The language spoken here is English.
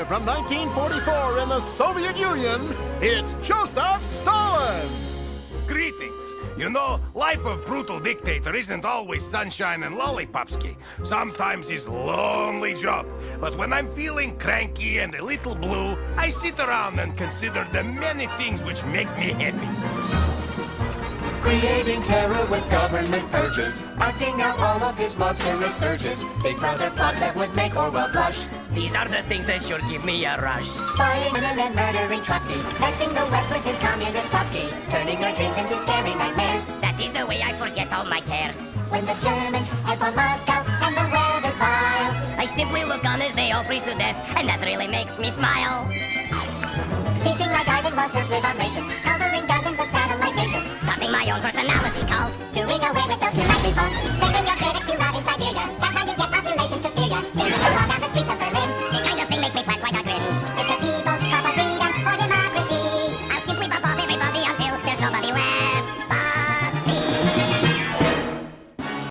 from 1944 in the Soviet Union, it's Joseph Stalin! Greetings. You know, life of brutal dictator isn't always sunshine and lollipopski. Sometimes it's lonely job. But when I'm feeling cranky and a little blue, I sit around and consider the many things which make me happy. Creating terror with government purges, acting out all of his monstrous urges. Big brother plots that would make Orwell blush. These are the things that should give me a rush. Spying and murdering Trotsky, vexing the West with his communist Potsky, turning our dreams into scary nightmares. That is the way I forget all my cares. When the Germans head for Moscow and the weather's vile, I simply look on as they all freeze to death, and that really makes me smile. feasting like Ivan monsters live on rations, covering dozens of satellite nations, Stopping my own personality cult. doing away with those who nightly vote.